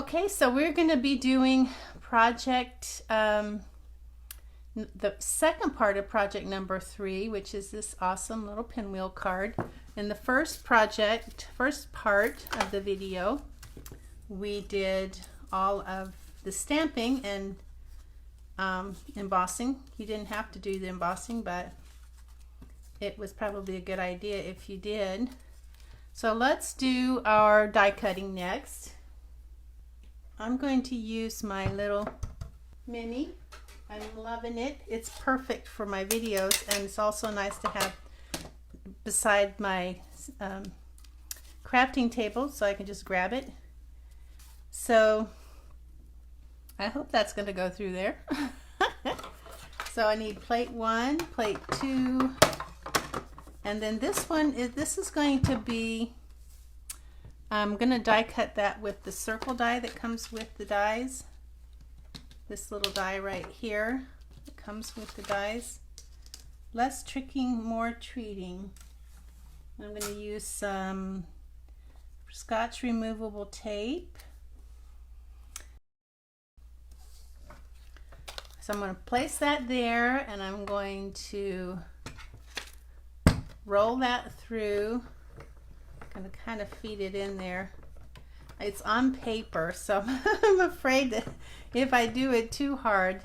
Okay, so we're going to be doing project, the second part of project number 3, which is this awesome little pinwheel card. In the first part of the video, we did all of the stamping and embossing. You didn't have to do the embossing, but it was probably a good idea if you did. So let's do our die cutting next. I'm going to use my little mini. I'm loving it. It's perfect for my videos, and it's also nice to have beside my crafting table so I can just grab it. So I hope that's going to go through there. So I need plate 1, plate 2, and then this is going to be, I'm going to die cut that with the circle die that comes with the dies. This little die right here that comes with the dies. Less tricking, more treating. I'm going to use some Scotch removable tape. So I'm going to place that there, and I'm going to roll that through. I'm going to kind of feed it in there. It's on paper, so I'm afraid that if I do it too hard,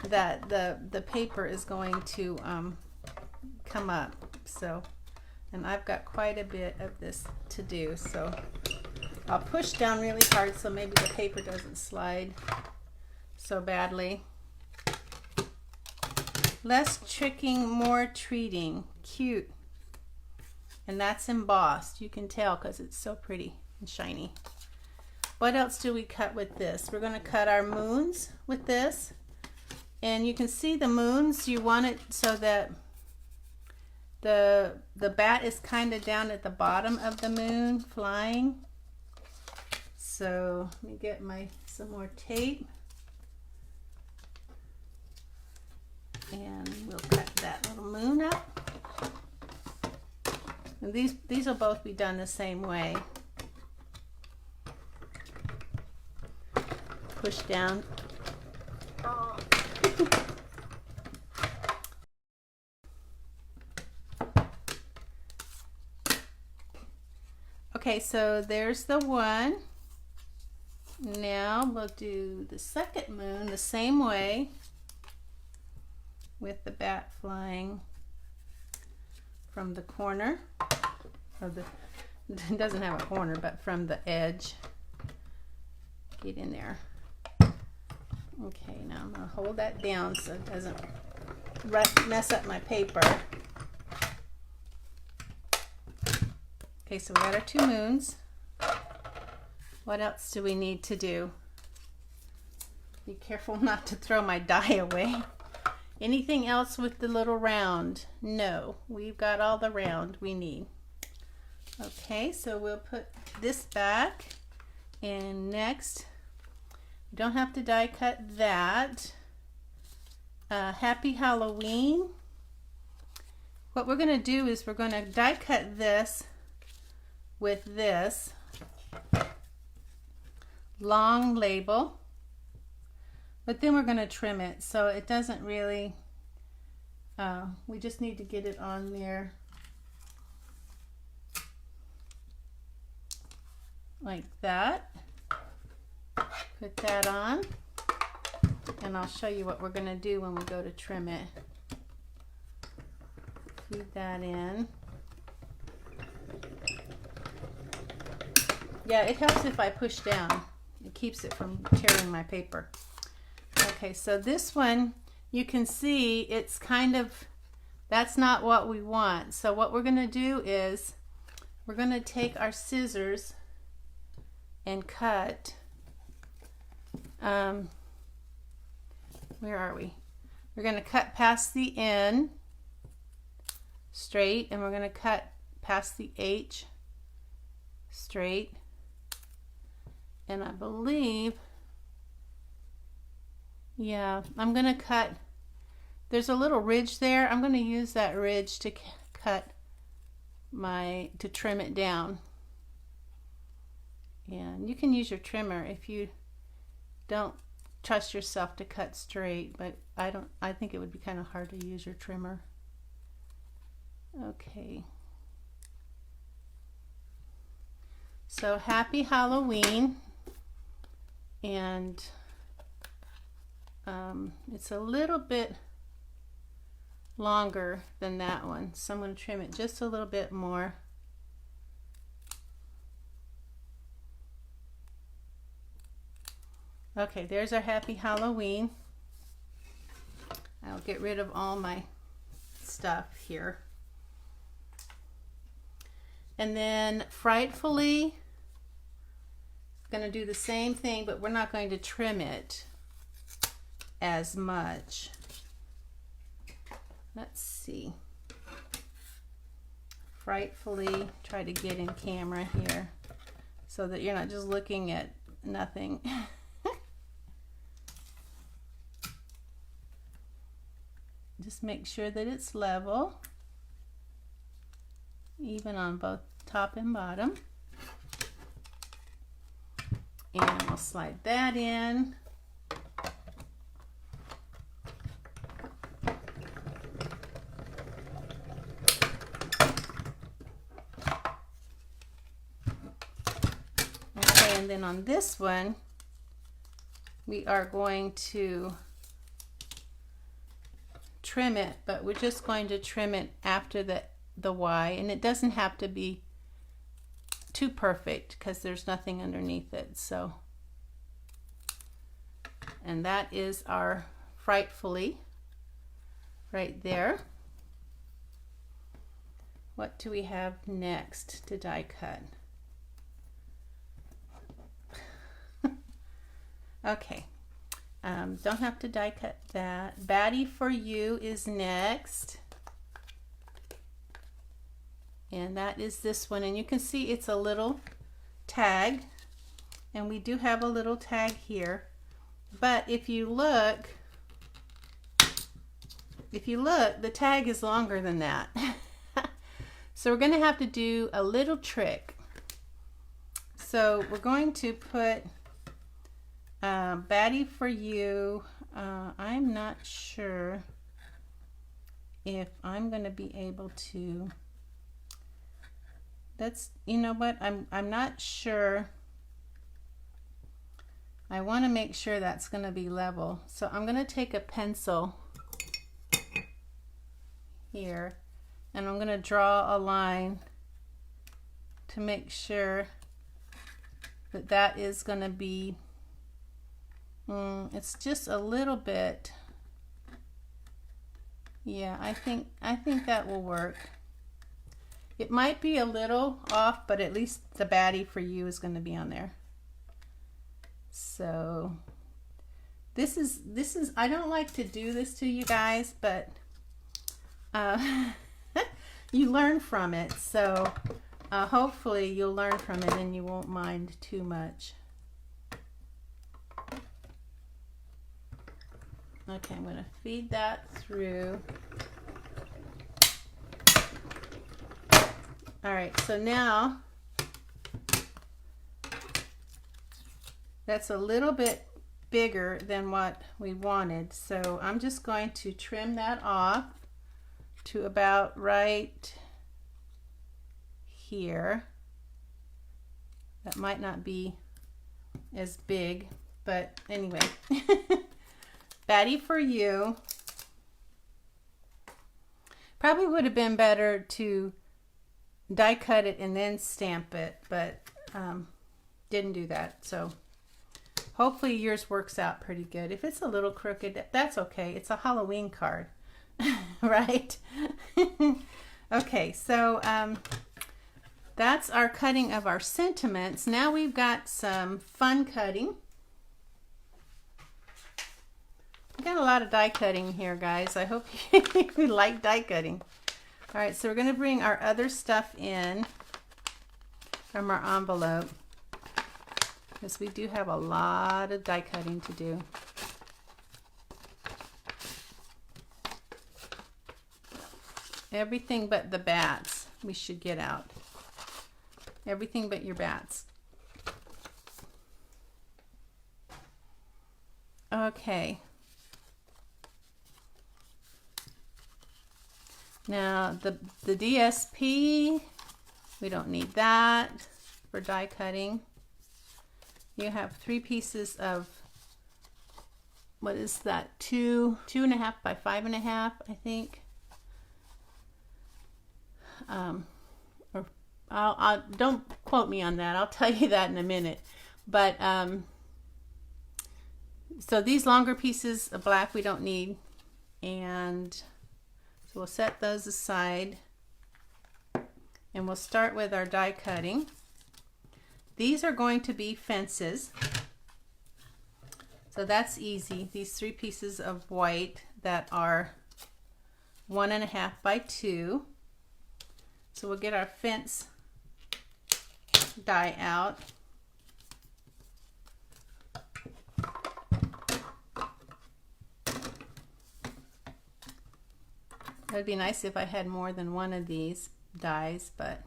that the paper is going to come up. So, and I've got quite a bit of this to do, so I'll push down really hard so maybe the paper doesn't slide so badly. Less tricking, more treating. Cute. And that's embossed. You can tell because it's so pretty and shiny. What else do we cut with this? We're going to cut our moons with this. And you can see the moons. You want it so that the bat is kind of down at the bottom of the moon flying. So let me get some more tape. And we'll cut that little moon up. And these will both be done the same way. Push down. Oh. Okay, so there's the one. Now we'll do the second moon the same way, with the bat flying from the corner, or it doesn't have a corner, but from the edge. Get in there. Okay, now I'm going to hold that down so it doesn't mess up my paper. Okay, so we got our 2 moons. What else do we need to do? Be careful not to throw my die away. Anything else with the little round? No, we've got all the round we need. Okay, so we'll put this back, and next, we don't have to die cut that. Happy Halloween. What we're going to do is we're going to die cut this with this long label. But then we're going to trim it so it doesn't really, we just need to get it on there like that. Put that on, and I'll show you what we're going to do when we go to trim it. Feed that in. Yeah, it helps if I push down. It keeps it from tearing my paper. Okay, so this one, you can see it's kind of, that's not what we want. So what we're going to do is we're going to take our scissors and cut, where are we? We're going to cut past the N straight, and we're going to cut past the H straight. And I believe, yeah, I'm going to cut, there's a little ridge there. I'm going to use that ridge to cut to trim it down. And you can use your trimmer if you don't trust yourself to cut straight, but I think it would be kind of hard to use your trimmer. Okay. So happy Halloween, and it's a little bit longer than that one, so I'm going to trim it just a little bit more. Okay, there's our happy Halloween. I'll get rid of all my stuff here. And then Frightfully, going to do the same thing, but we're not going to trim it as much. Let's see. Frightfully, try to get in camera here so that you're not just looking at nothing. Just make sure that it's level, even on both top and bottom. And we'll slide that in. Okay, and then on this one, we are going to trim it, but we're just going to trim it after the Y, and it doesn't have to be too perfect because there's nothing underneath it. So, and that is our Frightfully right there. What do we have next to die cut? Okay. Don't have to die cut that. Batty for You is next. And that is this one. And you can see it's a little tag. And we do have a little tag here. But if you look, the tag is longer than that. So we're going to have to do a little trick. So we're going to put Batty for You. I'm not sure if I'm going to be able to. That's, you know what, I'm not sure. I want to make sure that's going to be level. So I'm going to take a pencil here and I'm going to draw a line to make sure that that is going to be it's just a little bit. Yeah, I think that will work. It might be a little off, but at least the Batty for You is going to be on there. So this is I don't like to do this to you guys, but you learn from it. So hopefully you'll learn from it and you won't mind too much. Okay, I'm going to feed that through. All right, so now that's a little bit bigger than what we wanted. So I'm just going to trim that off to about right here. That might not be as big, but anyway. Batty for You. Probably would have been better to die cut it and then stamp it, but didn't do that. So hopefully yours works out pretty good. If it's a little crooked, that's okay. It's a Halloween card, right? Okay, so that's our cutting of our sentiments. Now we've got some fun cutting. We got a lot of die cutting here, guys. I hope you like die cutting. All right, so we're going to bring our other stuff in from our envelope because we do have a lot of die cutting to do. Everything but the bats we should get out. Everything but your bats. Okay. Now the DSP, we don't need that for die cutting. You have 3 pieces of, what is that, 2.5 by 5.5, I think. Or I'll don't quote me on that. I'll tell you that in a minute. But so these longer pieces of black we don't need, and so we'll set those aside, and we'll start with our die cutting. These are going to be fences, so that's easy. These 3 pieces of white that are 1.5 by 2. So we'll get our fence die out. It would be nice if I had more than one of these dies, but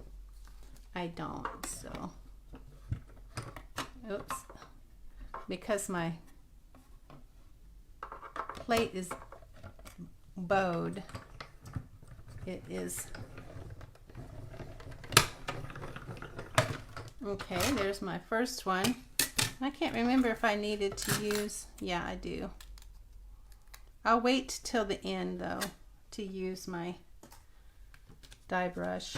I don't, so. Oops. Because my plate is bowed, it is. Okay, there's my first one. I can't remember if I needed to use, yeah, I do. I'll wait till the end though to use my die brush.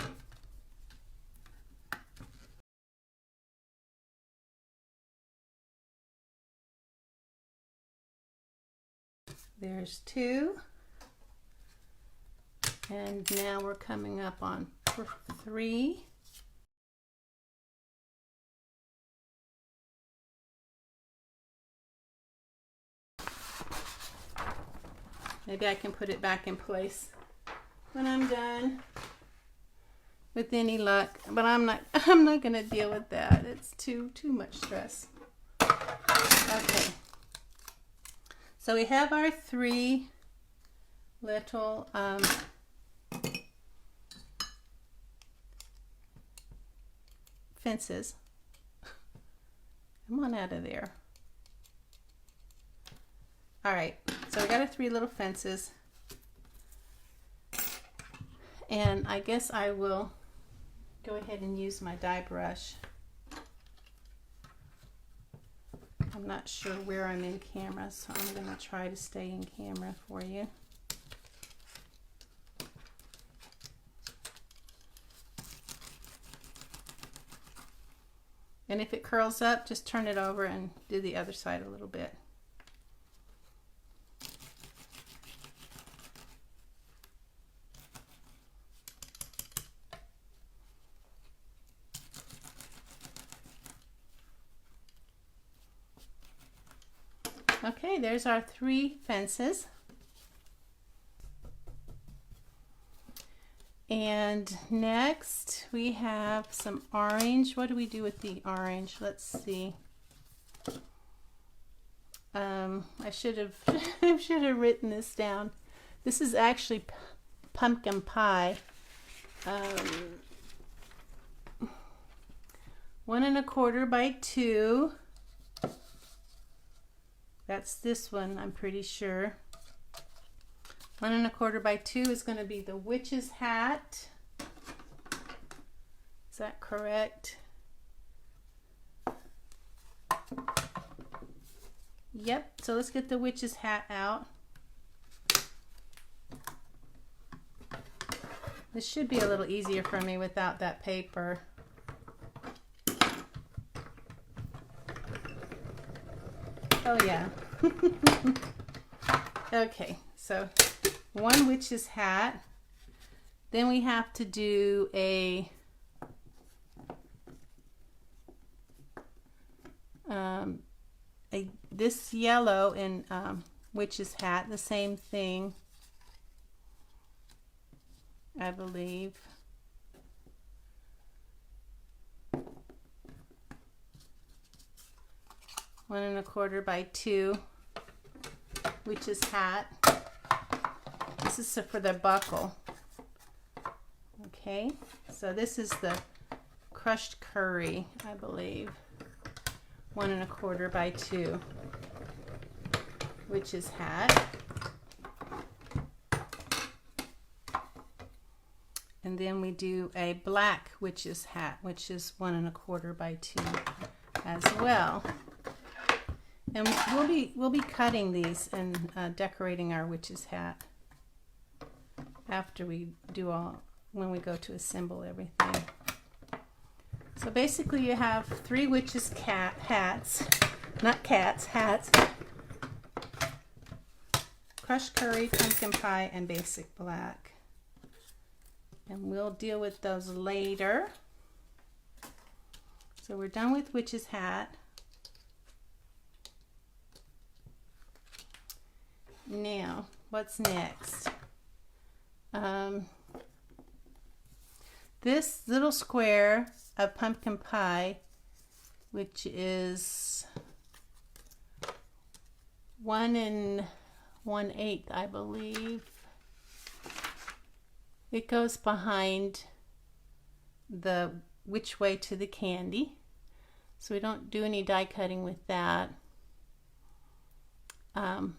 There's 2. And now we're coming up on 3. Maybe I can put it back in place when I'm done with any luck, but I'm not going to deal with that. It's too much stress. Okay. So we have our 3 little fences. Come on out of there. All right, so we got our 3 little fences, and I guess I will go ahead and use my die brush. I'm not sure where I'm in camera, so I'm going to try to stay in camera for you. And if it curls up, just turn it over and do the other side a little bit. Okay, there's our 3 fences. And next we have some orange. What do we do with the orange? Let's see. I should have written this down. This is actually pumpkin pie. 1.25 by 2. That's this one, I'm pretty sure. 1.25 by 2 is going to be the witch's hat. Is that correct? Yep, so let's get the witch's hat out. This should be a little easier for me without that paper. Oh yeah. Okay, so 1 witch's hat. Then we have to do this yellow in witch's hat, the same thing, I believe. One and a quarter by 2 witch's hat. This is for the buckle. Okay, so this is the crushed curry, I believe. 1 1/4 by 2. witch's hat. And then we do a black witch's hat, which is 1 1/4 by 2 as well. And we'll be cutting these and decorating our witch's hat after we do when we go to assemble everything. So basically you have 3 witches hats, not cats, hats. Crushed curry, pumpkin pie, and basic black. And we'll deal with those later. So we're done with witch's hat. Now, what's next? This little square of pumpkin pie, which is 1 1/8, I believe. It goes behind the which way to the candy. So we don't do any die cutting with that. I'm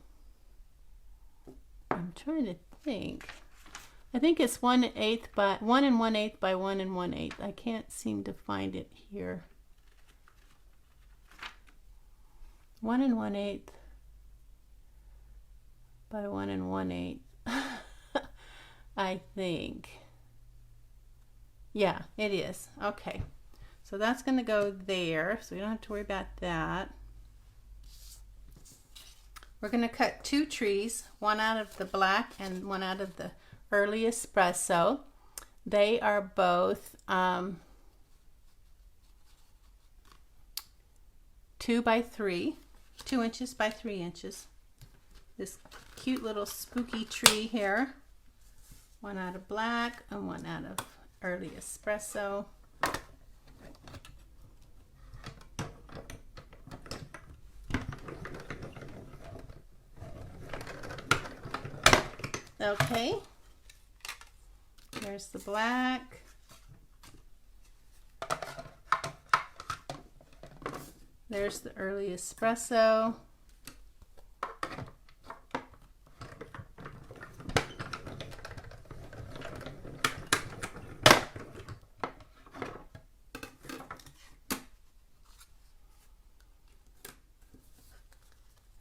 trying to think. I think it's 1 1/8 by 1 1/8 by 1 1/8. I can't seem to find it here. 1 1/8 by 1 1/8. I think. Yeah, it is. Okay. So that's going to go there. So we don't have to worry about that. We're going to cut 2 trees, one out of the black and one out of the early espresso. They are both 2 by 3, 2 inches by 3 inches. This cute little spooky tree here. One out of black and one out of early espresso. Okay, there's the black. There's the early espresso.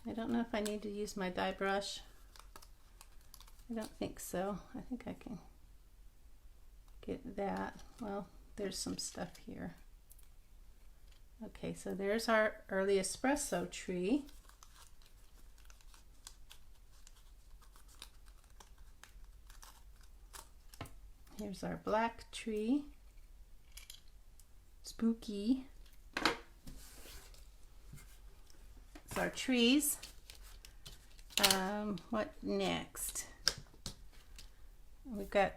I don't know if I need to use my die brush. I don't think so. I think I can get that. Well, there's some stuff here. Okay, so there's our early espresso tree. Here's our black tree. Spooky. It's our trees. What next? We've got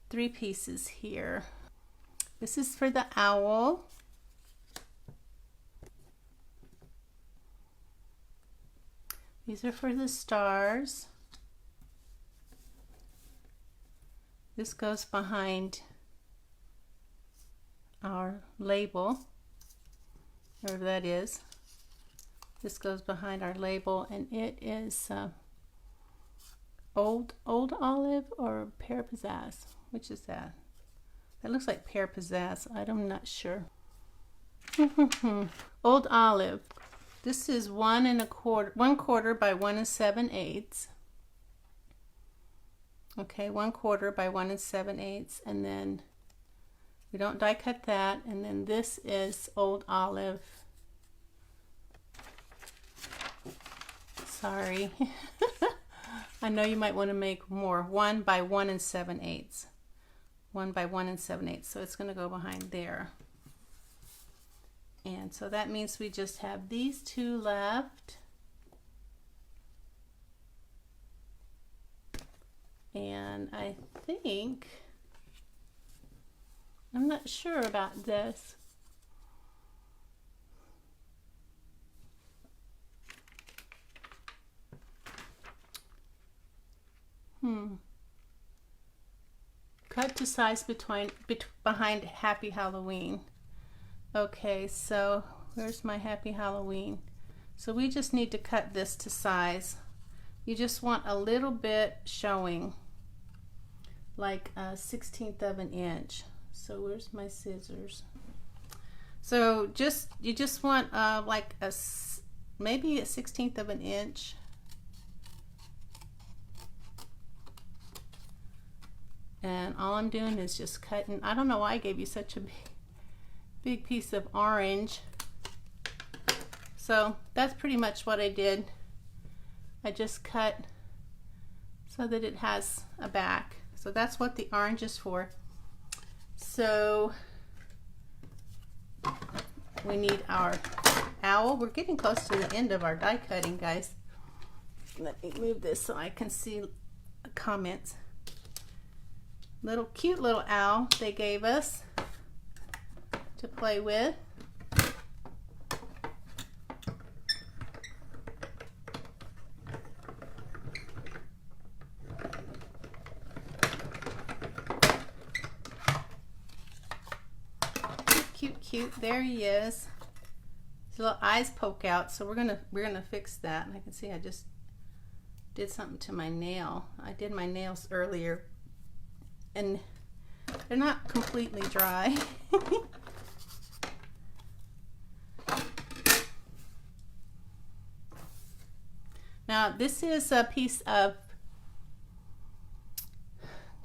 3 pieces here. This is for the owl. These are for the stars. This goes behind our label, wherever that is. This goes behind our label, and it is old olive or pear pizzazz. Which is that? That looks like pear pizzazz. I'm not sure. Old olive. This is 1 1/4 by 1 7/8. Okay, 1/4 by 1 7/8, and then we don't die cut that. And then this is old olive. Sorry. I know you might want to make more. 1 by 1 7/8. 1 by 1 7/8. So it's going to go behind there. And so that means we just have these 2 left. And I think, I'm not sure about this. Cut to size behind Happy Halloween. Okay, so where's my Happy Halloween? So we just need to cut this to size you just want a little bit showing, like a 1/16 of an inch. So where's my scissors? So you just want like maybe a 1/16 of an inch. And all I'm doing is just cutting. I don't know why I gave you such a big piece of orange. So that's pretty much what I did. I just cut so that it has a back. So that's what the orange is for. So we need our owl. We're getting close to the end of our die cutting, guys. Let me move this so I can see the comments. Cute little owl they gave us to play with. Cute. There he is. His little eyes poke out, so we're gonna fix that. And I can see I just did something to my nail. I did my nails earlier, and they're not completely dry. Now this is a piece of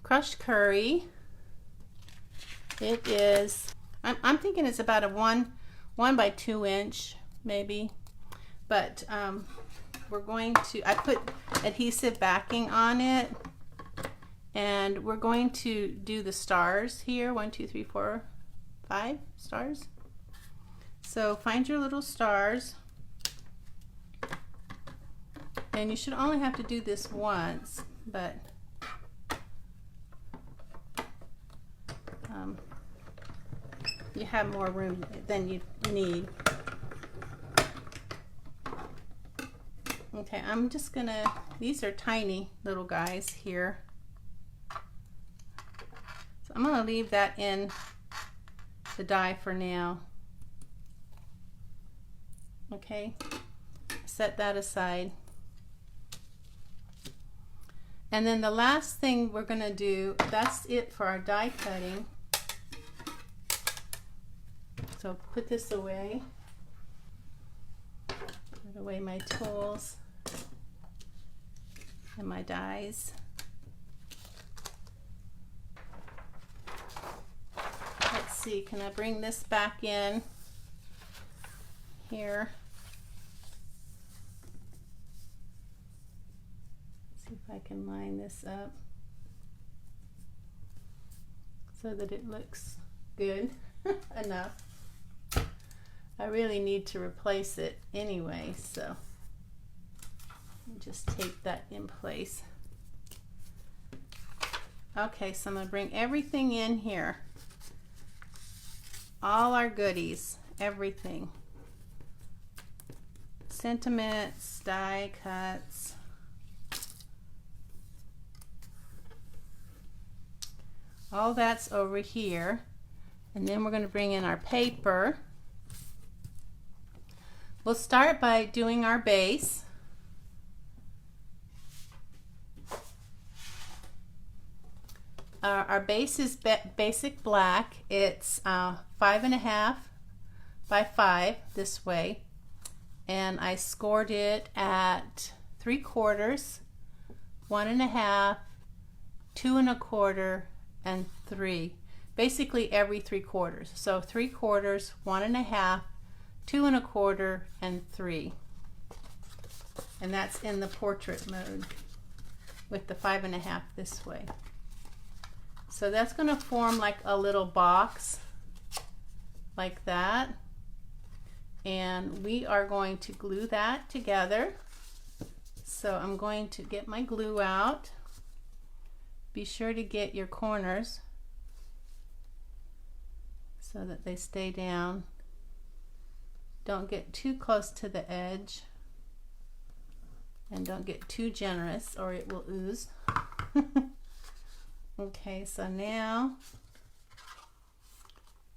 crushed curry. It is, I'm thinking it's about a 1 by 2 inch maybe, but we're going to, I put adhesive backing on it, and we're going to do the stars here. 1, 2, 3, 4, 5 stars. So find your little stars, and you should only have to do this once, but you have more room than you need. Okay, I'm just gonna, these are tiny little guys here. So I'm gonna leave that in the die for now. Okay, set that aside. And then the last thing we're gonna do, that's it for our die cutting. So put this away. Put away my tools and my dies. Let's see, can I bring this back in here? See if I can line this up so that it looks good enough. I really need to replace it anyway, so let me just tape that in place. Okay, so I'm going to bring everything in here. All our goodies, everything. Sentiments, die cuts. All that's over here. And then we're going to bring in our paper. We'll start by doing our base. Our base is basic black. It's 5.5 by 5 this way, and I scored it at 3/4, 1.5, 2 1/4, and 3. Basically every 3/4. So 3/4, 1.5, 2 1/4, and 3. And that's in the portrait mode with the 5.5 this way. So that's going to form like a little box like that. And we are going to glue that together. So I'm going to get my glue out. Be sure to get your corners so that they stay down. Don't get too close to the edge, and don't get too generous or it will ooze. Okay, so now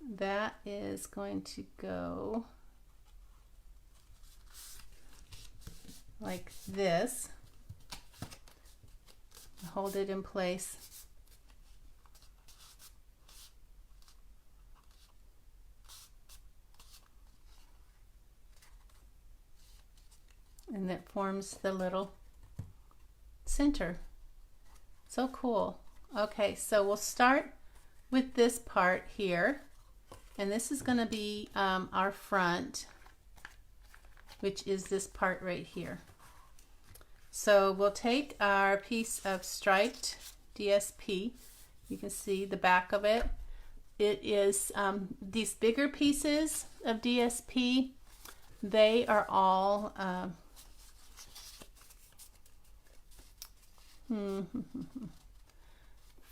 that is going to go like this. hold it in place. And that forms the little center. So cool. Okay, so we'll start with this part here, and this is going to be our front, which is this part right here. So we'll take our piece of striped DSP. You can see the back of it. It is these bigger pieces of DSP. They are all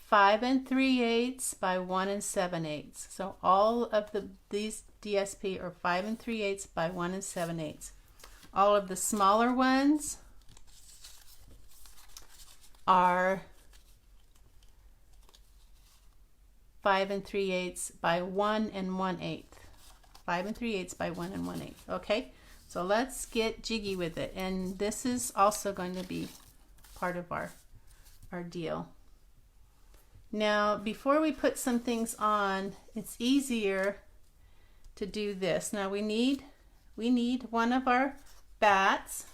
5 3/8 by 1 7/8. So all of these DSP are 5 3/8 by 1 7/8. All of the smaller ones are 5 3/8 by 1 1/8. 5 3/8 by 1 1/8. Okay, so let's get jiggy with it. And this is also going to be part of our deal. Now, before we put some things on, it's easier to do this. Now we need one of our bats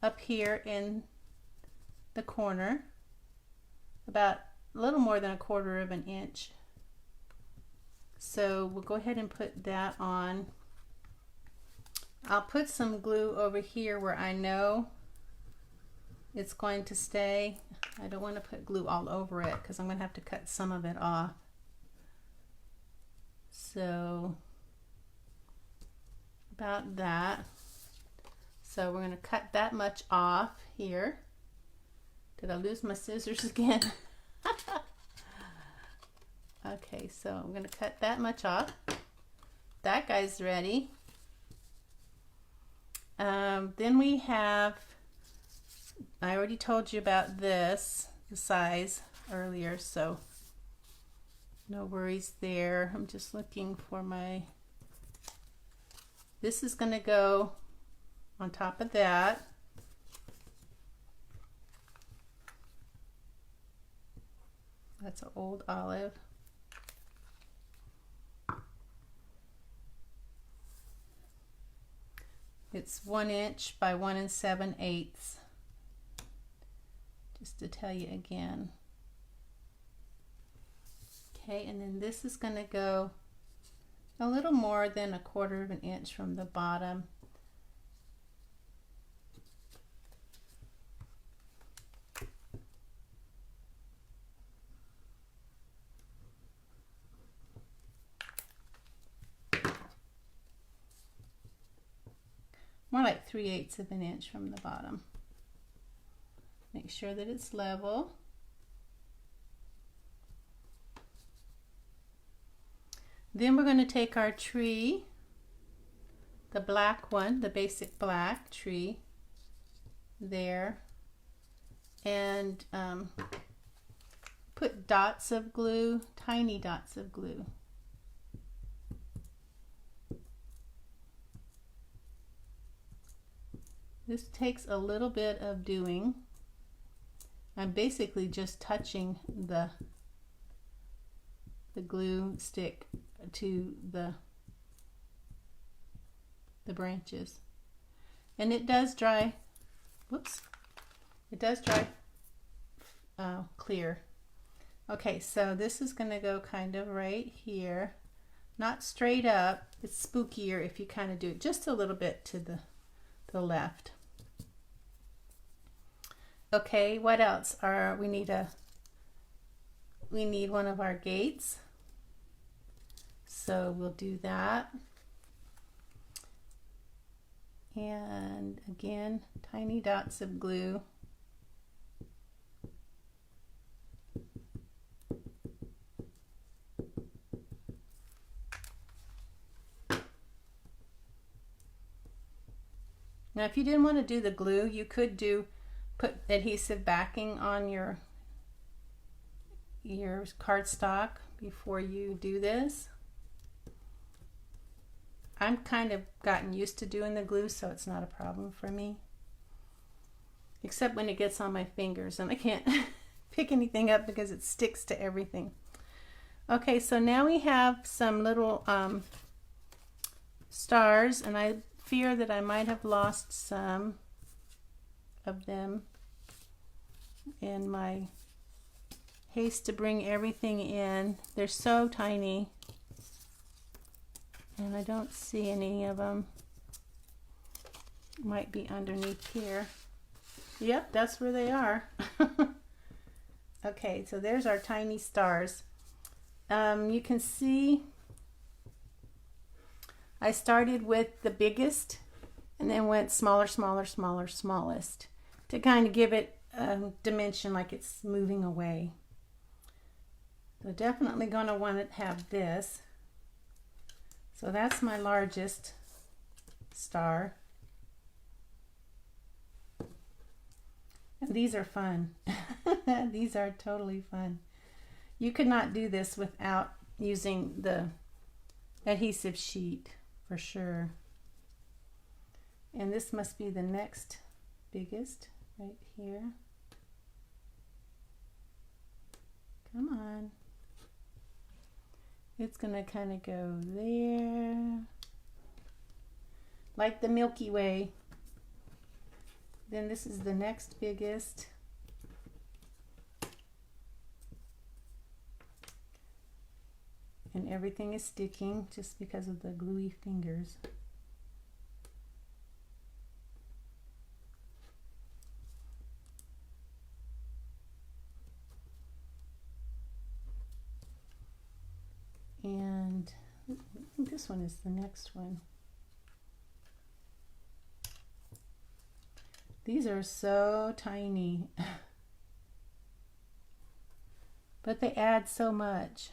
up here in the corner, about a little more than 1/4 of an inch. So we'll go ahead and put that on. I'll put some glue over here where I know it's going to stay. I don't want to put glue all over it because I'm going to have to cut some of it off. So about that. So we're going to cut that much off here. Did I lose my scissors again? Okay, so I'm going to cut that much off. That guy's ready. Then we have, I already told you about this, the size earlier, so no worries there. I'm just looking for this is going to go on top of that. That's an old olive. It's 1 inch by 1 7/8. Just to tell you again. Okay, and then this is going to go a little more than 1/4 of an inch from the bottom. More like 3/8 of an inch from the bottom. Make sure that it's level. Then we're going to take our tree, the black one, the basic black tree there, and put dots of glue, tiny dots of glue. This takes a little bit of doing. I'm basically just touching the glue stick to the branches, and it does dry. Whoops! It does dry clear. Okay, so this is going to go kind of right here, not straight up. It's spookier if you kind of do it just a little bit to the left. Okay, what else we need? We need one of our gates, so we'll do that. And again, tiny dots of glue. Now, if you didn't want to do the glue, you could put adhesive backing on your cardstock before you do this. I'm kind of gotten used to doing the glue, so it's not a problem for me. Except when it gets on my fingers and I can't pick anything up because it sticks to everything. Okay, so now we have some little stars, and I fear that I might have lost some of them in my haste to bring everything in. They're so tiny, and I don't see any of them. Might be underneath here. Yep, that's where they are. Okay, so there's our tiny stars. You can see I started with the biggest and then went smaller, smaller, smaller, smallest to kind of give it a dimension like it's moving away. So definitely going to want to have this. So that's my largest star. And these are fun. These are totally fun. You could not do this without using the adhesive sheet for sure. And this must be the next biggest right here. Come on. It's gonna kind of go there, like the Milky Way. Then this is the next biggest. And everything is sticking just because of the gluey fingers. And I think this one is the next one. These are so tiny, but they add so much.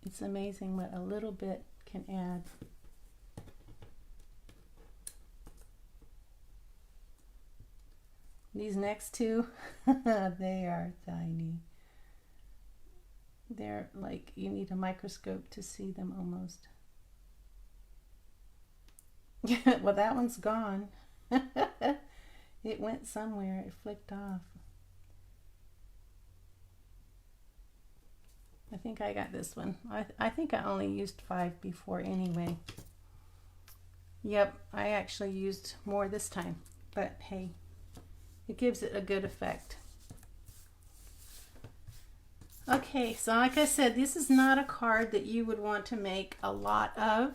It's amazing what a little bit can add. These next two, they are tiny. They're like, you need a microscope to see them almost. Well, that one's gone. It went somewhere. It flicked off. I think I got this one. I think I only used 5 before anyway. Yep, I actually used more this time. But hey, it gives it a good effect. Okay, so like I said, this is not a card that you would want to make a lot of.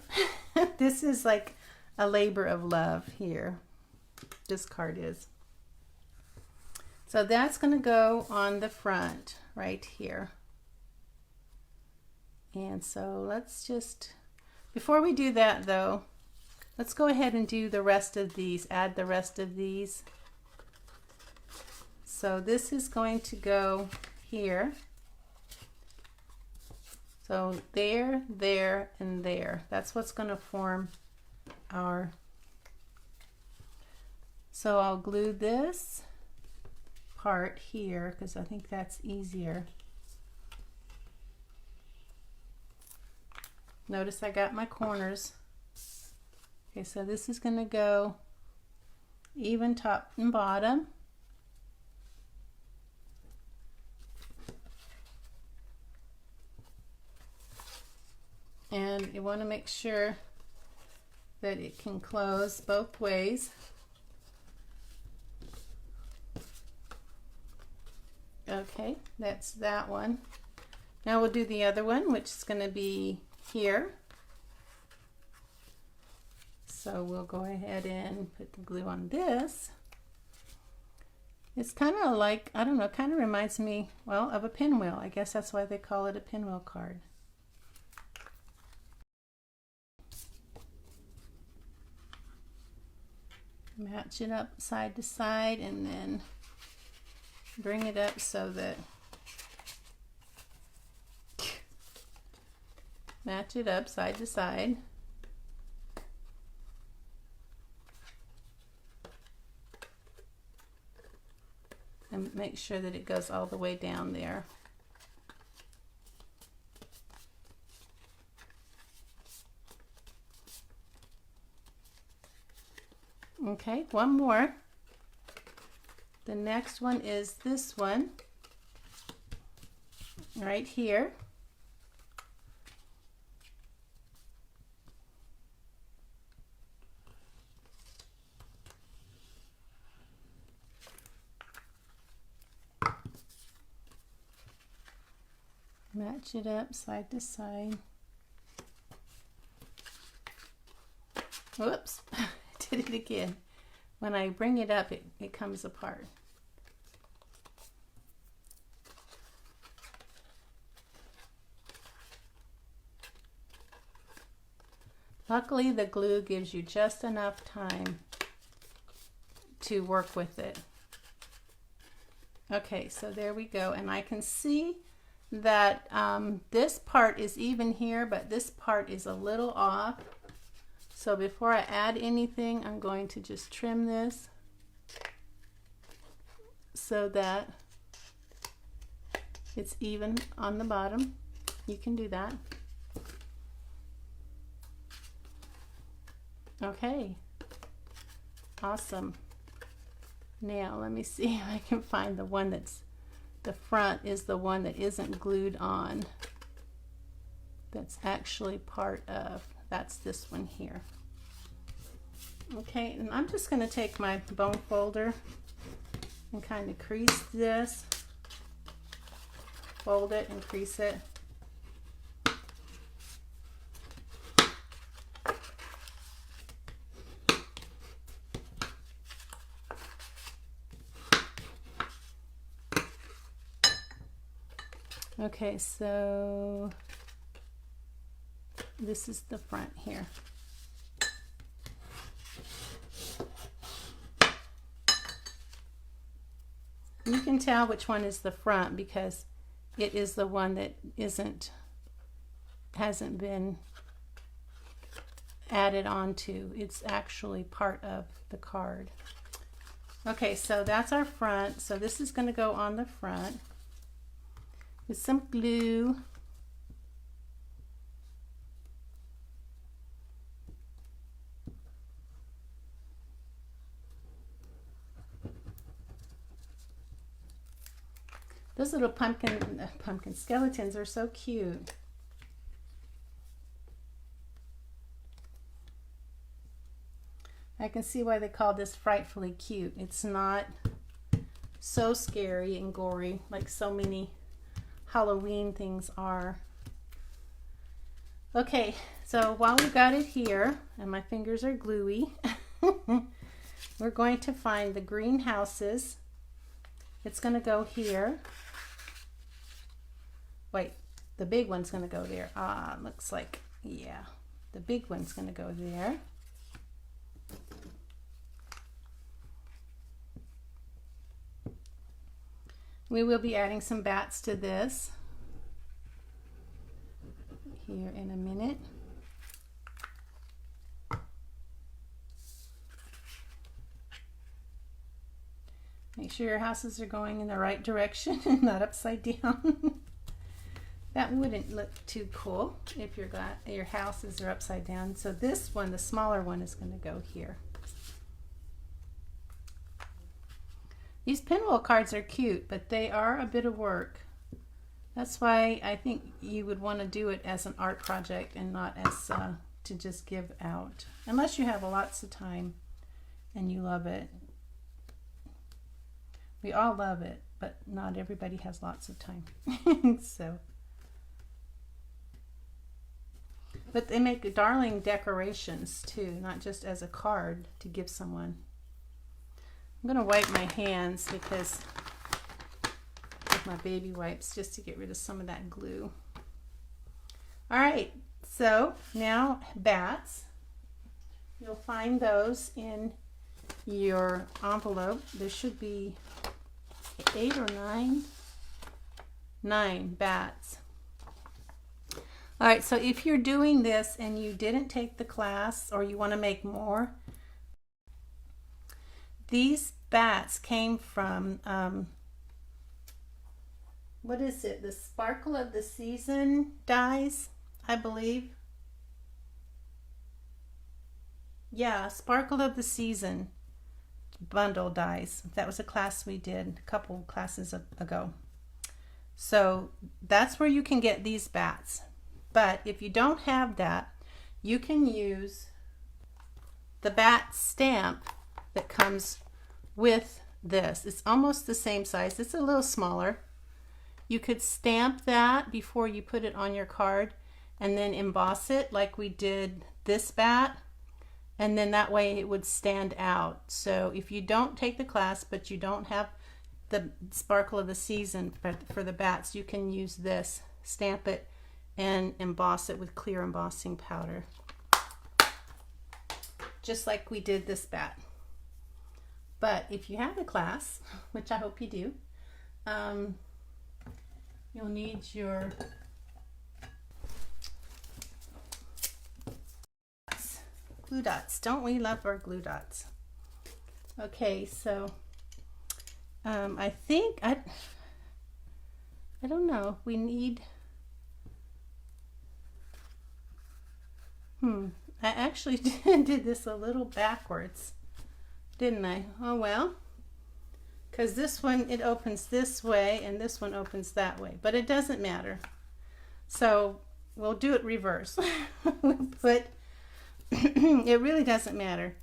This is like a labor of love here. This card is. So that's going to go on the front right here. And so let's just, before we do that though, let's go ahead and do the rest of these, add the rest of these. So this is going to go here. So there, there, and there. That's what's going to form our, so I'll glue this part here because I think that's easier. Notice I got my corners. Okay, so this is going to go even top and bottom. And you want to make sure that it can close both ways. Okay, that's that one. Now we'll do the other one, which is going to be here. So we'll go ahead and put the glue on this. It's kind of like, I don't know, kind of reminds me, well, of a pinwheel. I guess that's why they call it a pinwheel card. Match it up side to side and then bring it up so that, match it up side to side. And make sure that it goes all the way down there. Okay, one more. The next one is this one right here. Match it up side to side. Whoops, I did it again. When I bring it up, it comes apart. Luckily, the glue gives you just enough time to work with it. Okay, so there we go. And I can see that this part is even here, but this part is a little off. So before I add anything, I'm going to just trim this so that it's even on the bottom. You can do that. Okay, awesome. Now let me see if I can find the one that's the front is the one that isn't glued on. That's actually part of, that's this one here. Okay, and I'm just going to take my bone folder and kind of crease this, fold it and crease it. Okay, so this is the front here. You can tell which one is the front because it is the one that hasn't been added onto. It's actually part of the card. Okay, so that's our front. So this is going to go on the front with some glue. Those little pumpkin skeletons are so cute. I can see why they call this Frightfully cute. It's not so scary and gory like so many Halloween things are. Okay, so while we got it here and my fingers are gluey, we're going to find the greenhouses. It's going to go here. Wait, the big one's going to go there. Ah, looks like, yeah, the big one's going to go there. We will be adding some bats to this here in a minute. Make sure your houses are going in the right direction and not upside down. That wouldn't look too cool if your houses are upside down. So this one, the smaller one, is going to go here. These pinwheel cards are cute, but they are a bit of work. That's why I think you would want to do it as an art project and not as to just give out. Unless you have lots of time and you love it. We all love it, but not everybody has lots of time. So, but they make darling decorations too, not just as a card to give someone. I'm going to wipe my hands because with my baby wipes just to get rid of some of that glue. All right, so now bats. You'll find those in your envelope. There should be 8 or 9 bats. All right, so if you're doing this and you didn't take the class or you want to make more, these bats came from, what is it? The Sparkle of the Season dies, I believe. Yeah, Sparkle of the Season. bundle dies. That was a class we did a couple classes ago. So that's where you can get these bats. But if you don't have that, you can use the bat stamp that comes with this. It's almost the same size. It's a little smaller. You could stamp that before you put it on your card and then emboss it like we did this bat, and then that way it would stand out. So if you don't take the class but you don't have the Sparkle of the Season for the bats, you can use this, stamp it, and emboss it with clear embossing powder, just like we did this bat. But if you have a class, which I hope you do, you'll need your glue dots. Don't we love our glue dots? Okay, so I think I don't know. We need. I actually did this a little backwards, didn't I? Oh well, because this one, it opens this way and this one opens that way, but it doesn't matter. So we'll do it reverse. We'll put. It really doesn't matter.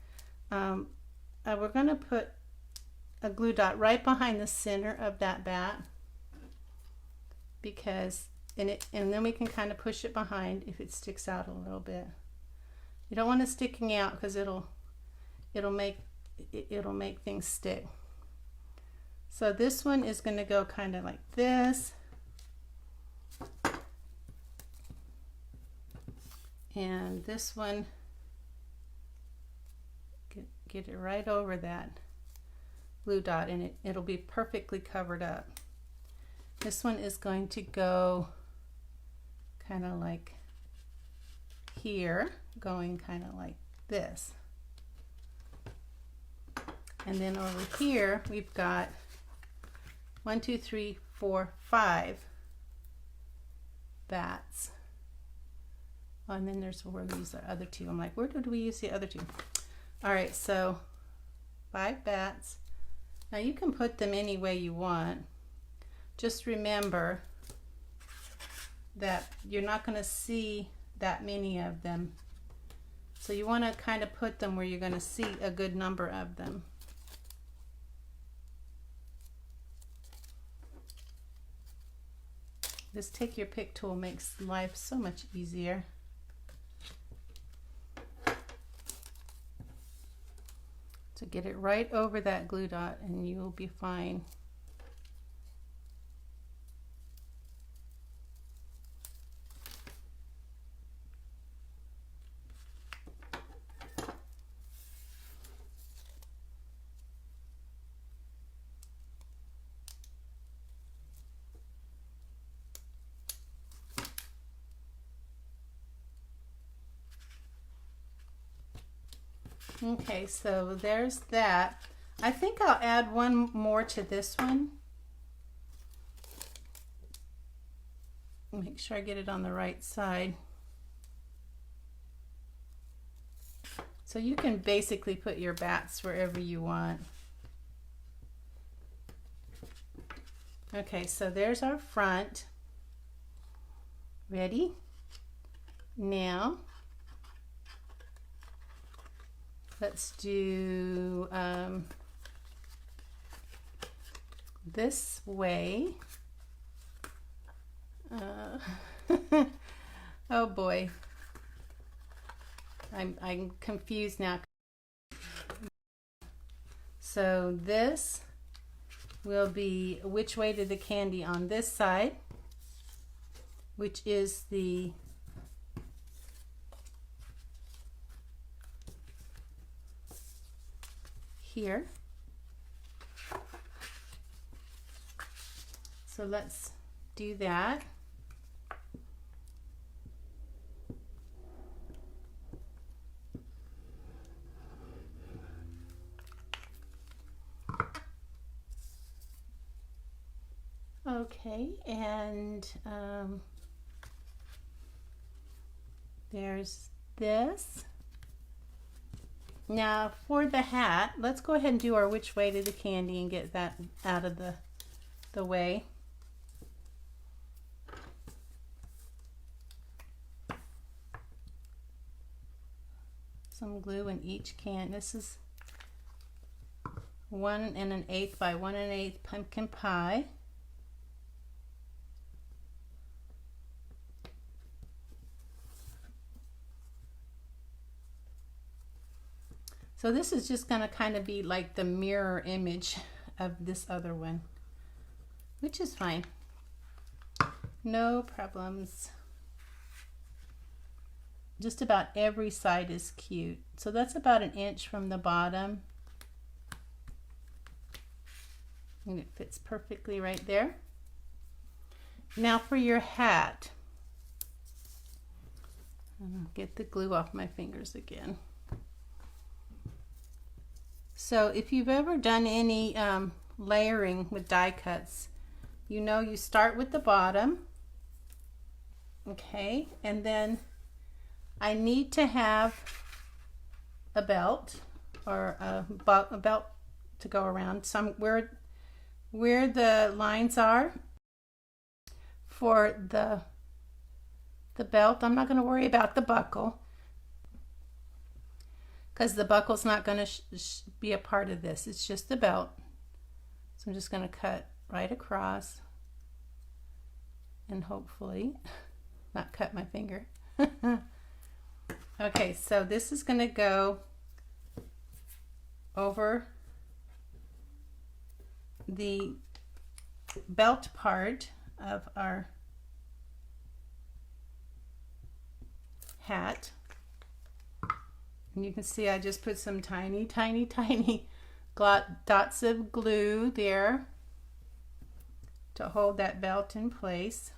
We're going to put a glue dot right behind the center of that bat, because and then we can kind of push it behind if it sticks out a little bit. You don't want it sticking out because it'll make things stick. So this one is going to go kind of like this, and this one, get it right over that glue dot, and it'll be perfectly covered up. This one is going to go kind of like here, going kind of like this. And then over here we've got 1, 2, 3, 4, 5 bats. Oh, and then there's where we use the other two. I'm like, where did we use the other two? All right, so 5 bats. Now you can put them any way you want. Just remember that you're not going to see that many of them. So you want to kind of put them where you're going to see a good number of them. This take your pick tool makes life so much easier. So get it right over that glue dot and you will be fine. Okay, so there's that. I think I'll add one more to this one. Make sure I get it on the right side. So you can basically put your bats wherever you want. Okay, so there's our front. Ready? Now let's do this way. Oh boy, I'm confused now. So this will be which way to the candy on this side, which is the here. So let's do that. Okay, and there's this. Now for the hat, let's go ahead and do our which way to the candy and get that out of the way. Some glue in each can. This is 1 1/8 by 1 1/8 pumpkin pie. So this is just going to kind of be like the mirror image of this other one, which is fine. No problems. Just about every side is cute. So that's about 1 inch from the bottom. And it fits perfectly right there. Now for your hat. I'll get the glue off my fingers again. So if you've ever done any layering with die cuts, you know you start with the bottom, okay, and then I need to have a belt or a belt to go around where the lines are for the belt. I'm not going to worry about the buckle, because the buckle's not going to be a part of this. It's just the belt. So I'm just going to cut right across and hopefully not cut my finger. Okay, so this is going to go over the belt part of our hat. And you can see I just put some tiny dots of glue there to hold that belt in place.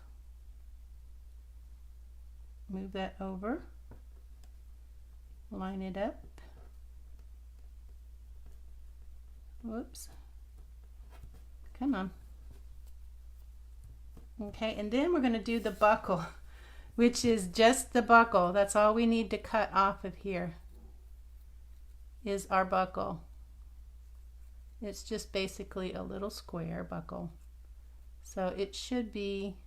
Move that over, line it up. Whoops. Come on. Okay, and then we're going to do the buckle, which is just the buckle. That's all we need to cut off of here. Is our buckle. It's just basically a little square buckle. So it should be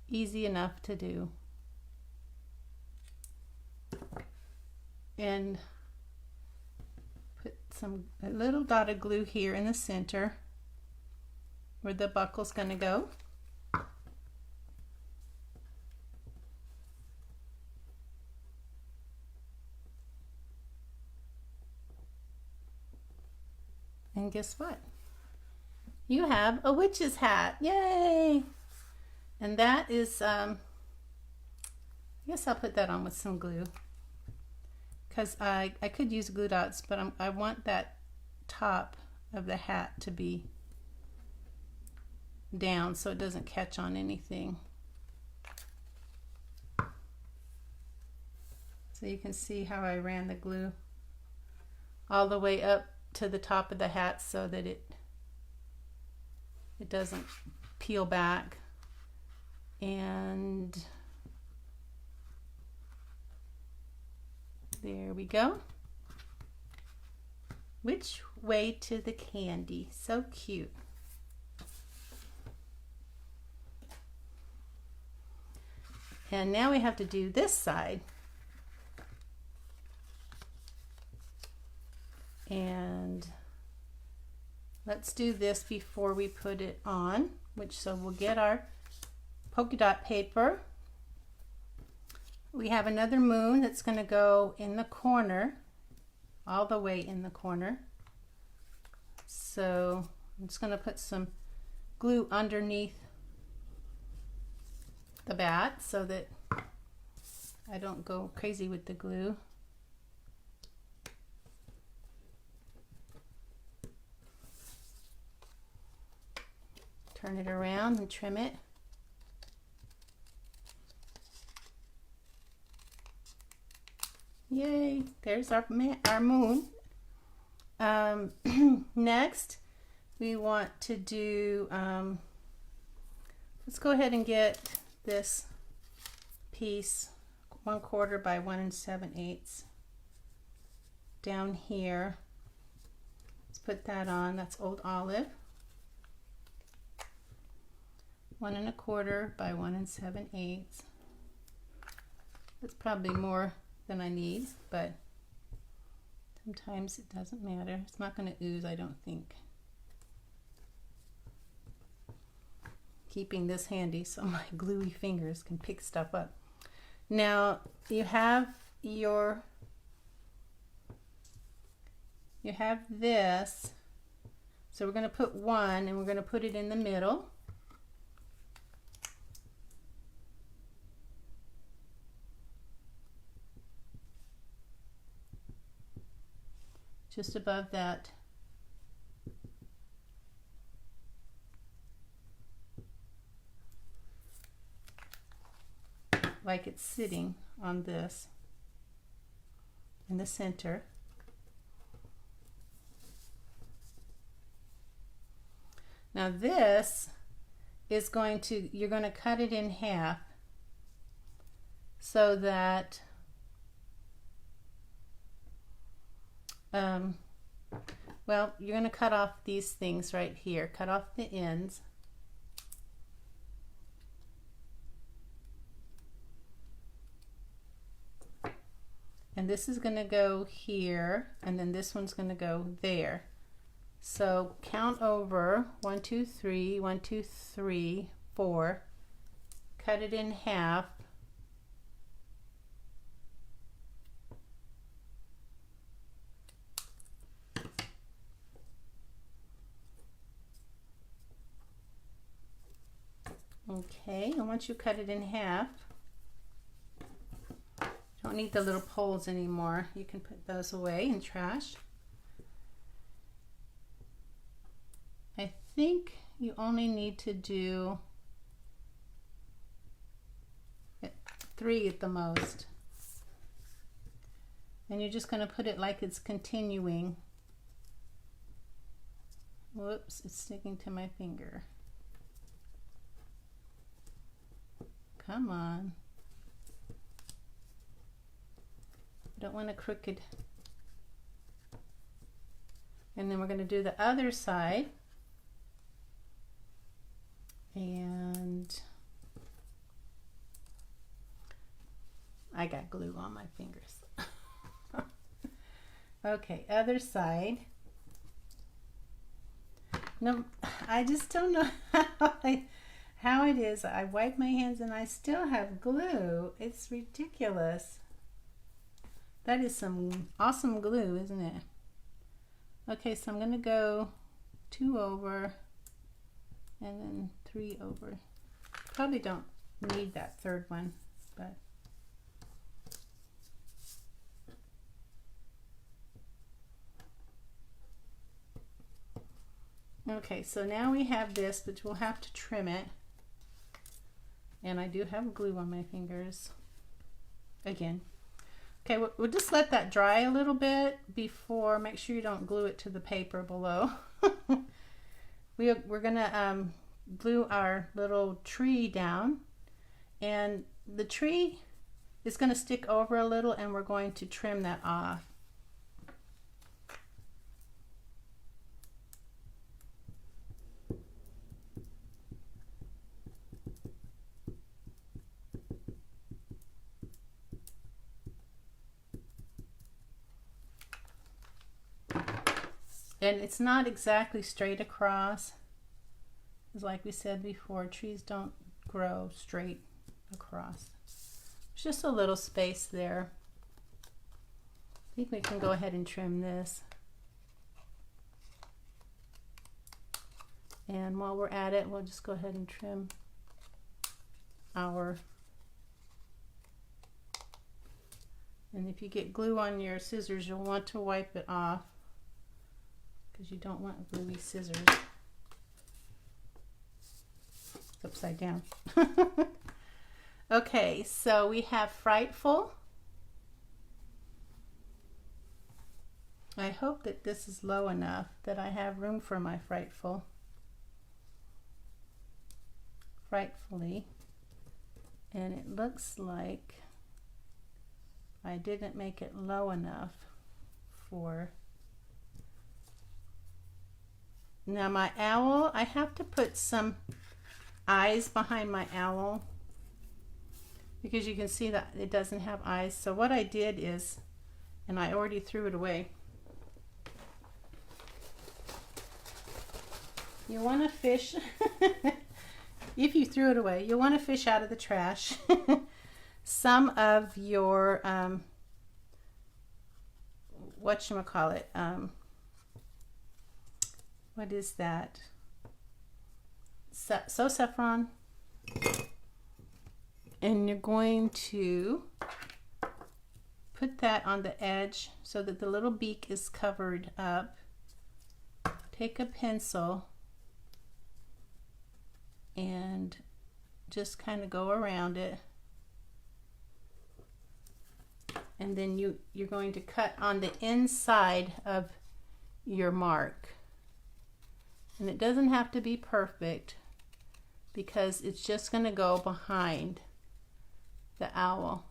easy enough to do. And put a little dot of glue here in the center where the buckle's going to go. And guess what? You have a witch's hat. Yay! And that is, I guess I'll put that on with some glue, because I could use glue dots, but I want that top of the hat to be down so it doesn't catch on anything. So you can see how I ran the glue all the way up to the top of the hat so that it doesn't peel back. And there we go. Which way to the candy? So cute. And now we have to do this side. And let's do this before we put it on, so we'll get our polka dot paper. We have another moon that's going to go in the corner, all the way in the corner. So I'm just going to put some glue underneath the bat so that I don't go crazy with the glue. Turn it around and trim it. Yay, there's our moon. Next, we want to do, let's go ahead and get this piece 1/4 by 1 7/8. down here. Let's put that on. That's Old Olive. 1 1/4 by 1 7/8. That's probably more than I need, but sometimes it doesn't matter. It's not going to ooze, I don't think. Keeping this handy so my gluey fingers can pick stuff up. Now you have this, so we're going to put 1 and we're going to put it in the middle. Just above that like it's sitting on this in the center. Now this is you're going to cut it in half so that well, you're going to cut off these things right here. Cut off the ends. And this is going to go here, and then this one's going to go there. So count over 1 2 3, 1 2 3 4. Cut it in half. Okay, and once you cut it in half, don't need the little poles anymore. You can put those away in trash. I think you only need to do 3 at the most. And you're just going to put it like it's continuing. Whoops, it's sticking to my finger. Come on. I don't want a crooked. And then we're going to do the other side. And I got glue on my fingers. Okay, other side. No, I just don't know how it is. I wipe my hands and I still have glue. It's ridiculous. That is some awesome glue, isn't it? Okay, so I'm going to go 2 over and then 3 over. Probably don't need that third one, but okay, so now we have this, but we'll have to trim it. And I do have glue on my fingers again. Okay, we'll just let that dry a little bit before. Make sure you don't glue it to the paper below. We're gonna glue our little tree down, and the tree is going to stick over a little, and we're going to trim that off. And it's not exactly straight across. Because like we said before, trees don't grow straight across. There's just a little space there. I think we can go ahead and trim this. And while we're at it, we'll just go ahead and trim our... And if you get glue on your scissors, you'll want to wipe it off, because you don't want gluey scissors. It's upside down. Okay, so we have Frightful. I hope that this is low enough that I have room for my Frightful. Frightfully. And it looks like I didn't make it low enough 4. Now my owl, I have to put some eyes behind my owl because you can see that it doesn't have eyes. So what I did is, and I already threw it away. You want to fish, if you threw it away, you want to fish out of the trash some of your, whatchamacallit, what is that? So saffron. And you're going to put that on the edge so that the little beak is covered up. Take a pencil and just kind of go around it. And then you're going to cut on the inside of your mark. And it doesn't have to be perfect because it's just going to go behind the owl.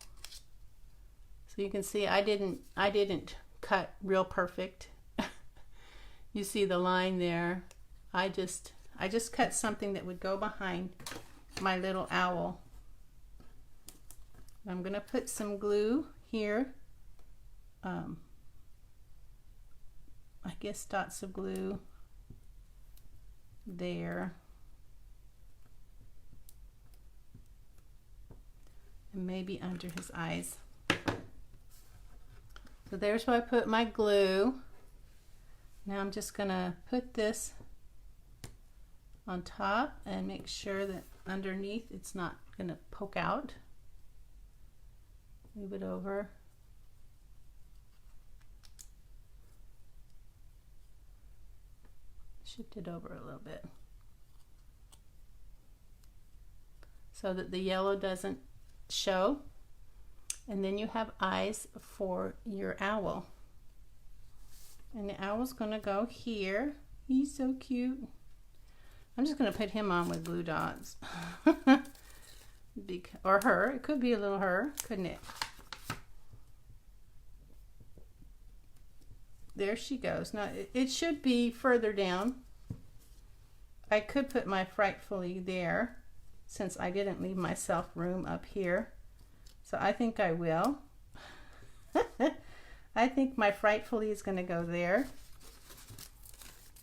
So you can see I didn't cut real perfect. You see the line there. I just cut something that would go behind my little owl. I'm going to put some glue here. I guess dots of glue there. And maybe under his eyes. So there's where I put my glue. Now I'm just gonna put this on top and make sure that underneath it's not gonna poke out. Move it over. Shift it over a little bit so that the yellow doesn't show. And then you have eyes for your owl. And the owl's gonna go here. He's so cute. I'm just gonna put him on with glue dots. Or her, it could be a little her, couldn't it? There she goes. Now it should be further down. I could put my Frightfully there since I didn't leave myself room up here. So I think I will. I think my Frightfully is going to go there.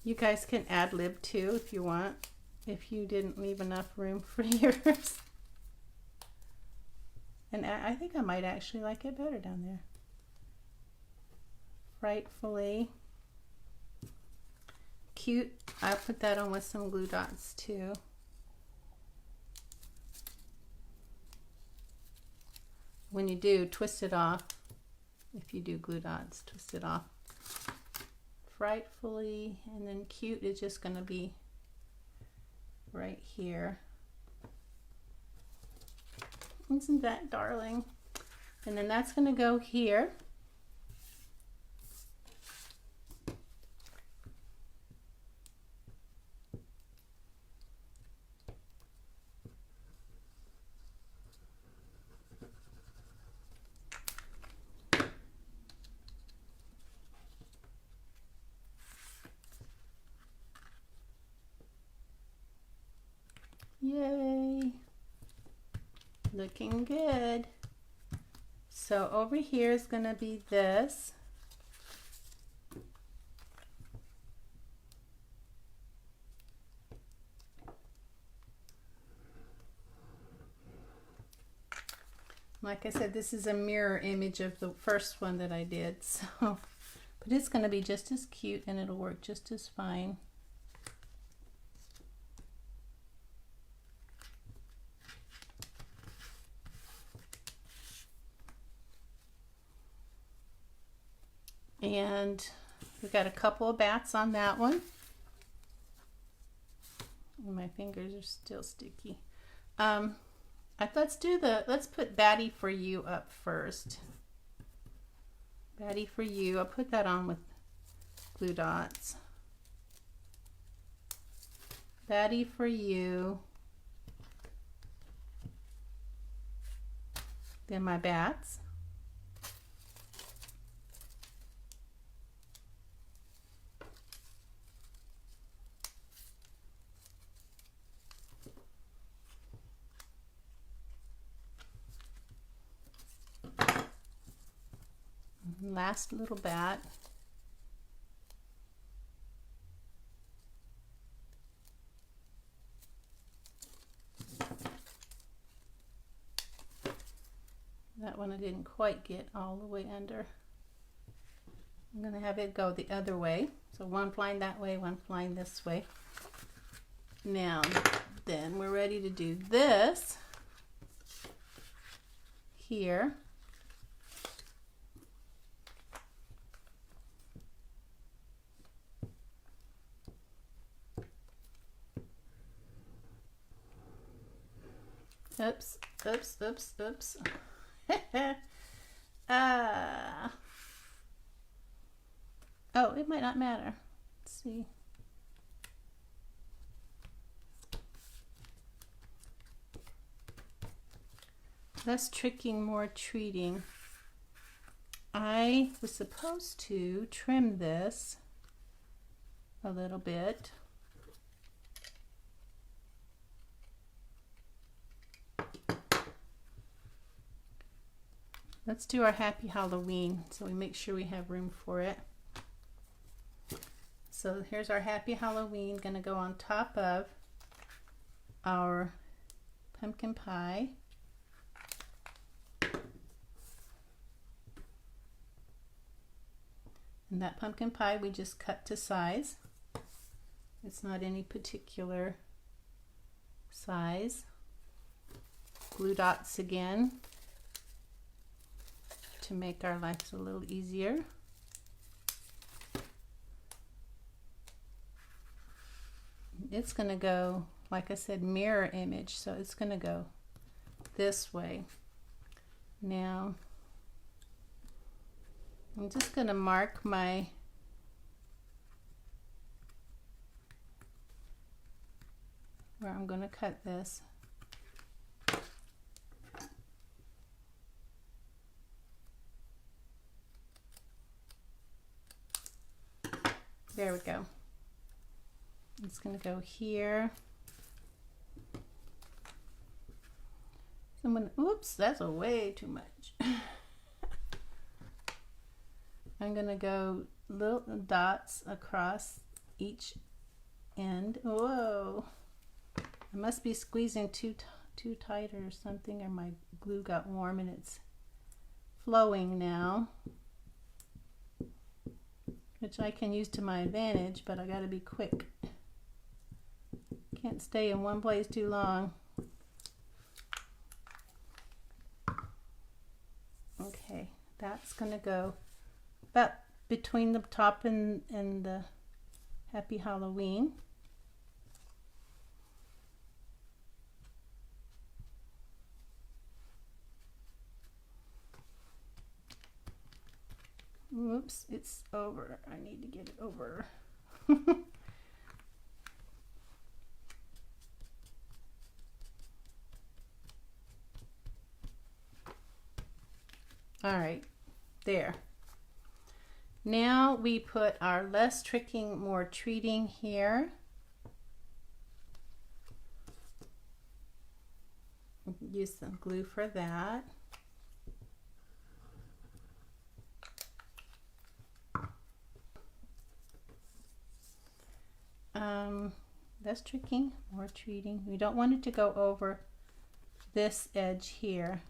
You guys can ad lib too if you want, if you didn't leave enough room for yours. And I think I might actually like it better down there. Frightfully. Cute. I'll put that on with some glue dots too. When you do, twist it off. If you do glue dots, twist it off. Frightfully, and then cute is just going to be right here. Isn't that darling? And then that's going to go here. Yay! Looking good. So over here is going to be this. Like I said, this is a mirror image of the first one that I did. So, but it's going to be just as cute and it'll work just as fine. And we got a couple of bats on that one. And my fingers are still sticky. Let's put Batty for You up first. Batty for You. I'll put that on with glue dots. Batty for You. Then my bats. Last little bat. That one I didn't quite get all the way under. I'm going to have it go the other way. So one flying that way, one flying this way. Now, then we're ready to do this here. Oops, oops, oops, oops. Oh, it might not matter. Let's see. Less tricking, more treating. I was supposed to trim this a little bit. Let's do our Happy Halloween so we make sure we have room for it. So here's our Happy Halloween, gonna go on top of our pumpkin pie. And that pumpkin pie we just cut to size. It's not any particular size. Glue dots again to make our lives a little easier. It's going to go, like I said, mirror image, so it's going to go this way. Now, I'm just going to mark my where I'm going to cut this. There we go. It's going to go here. I'm going to, oops, that's a way too much. I'm going to go little dots across each end. Whoa. I must be squeezing too tight or something, or my glue got warm and it's flowing now, which I can use to my advantage, but I got to be quick. Can't stay in one place too long. Okay, that's going to go about between the top and the Happy Halloween. Whoops, it's over. I need to get it over. All right, there. Now we put our less tricking, more treating here. Use some glue for that. Less tricking, more treating. We don't want it to go over this edge here,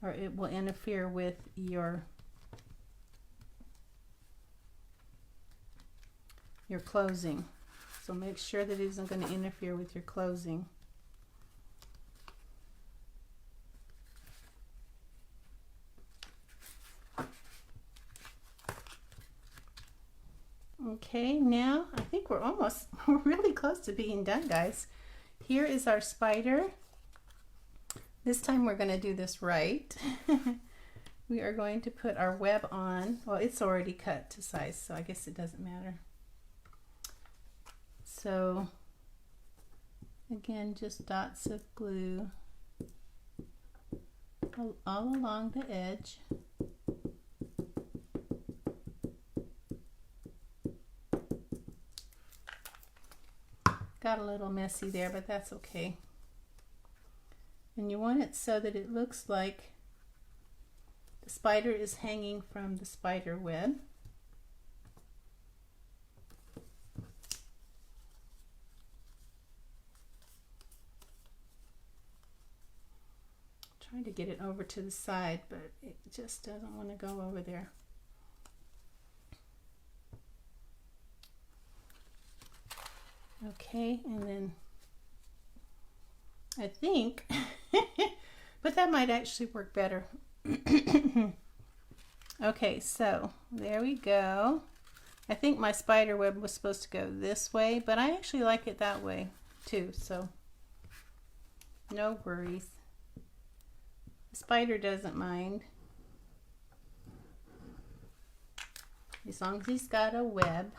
or it will interfere with your closing. So make sure that it isn't going to interfere with your closing. Okay, now I think we're really close to being done, guys. Here is our spider. This time we're going to do this right. We are going to put our web on. Well, it's already cut to size, so I guess it doesn't matter. So again, just dots of glue all along the edge. Got a little messy there, but that's okay. And you want it so that it looks like The spider is hanging from the spider web. Trying to get it over to the side, but it just doesn't want to go over there. Okay, and then I think, but that might actually work better. Okay, so there we go. I think my spider web was supposed to go this way, but I actually like it that way too, so no worries. The spider doesn't mind, as long as he's got a web.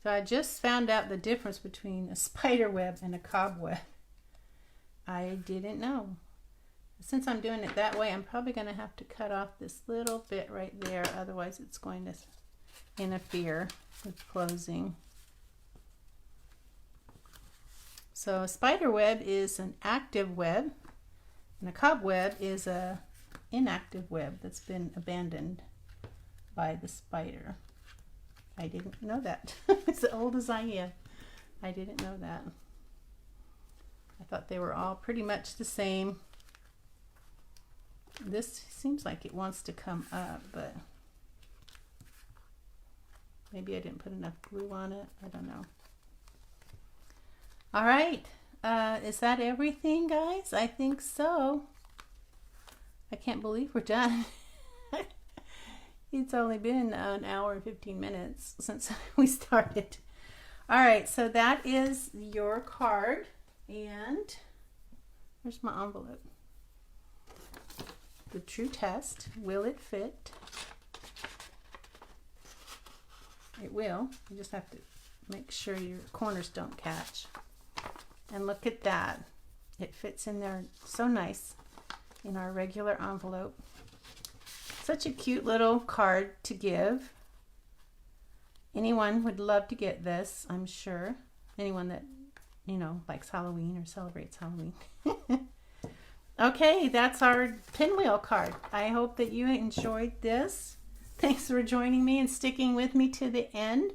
So I just found out the difference between a spider web and a cobweb. I didn't know. Since I'm doing it that way, I'm probably going to have to cut off this little bit right there, otherwise it's going to interfere with closing. So a spider web is an active web, and a cobweb is a inactive web that's been abandoned by the spider. I didn't know that. As old as I am, I didn't know that. I thought they were all pretty much the same. This seems like it wants to come up, but maybe I didn't put enough glue on it. I don't know. All right. Is that everything, guys? I think so. I can't believe we're done. It's only been an hour and 15 minutes since we started. All right, so that is your card. And where's my envelope? The true test. Will it fit? It will. You just have to make sure your corners don't catch. And look at that. It fits in there so nice in our regular envelope. Such a cute little card to give. Anyone would love to get this, I'm sure. Anyone that, you know, likes Halloween or celebrates Halloween. Okay, that's our pinwheel card. I hope that you enjoyed this. Thanks for joining me and sticking with me to the end.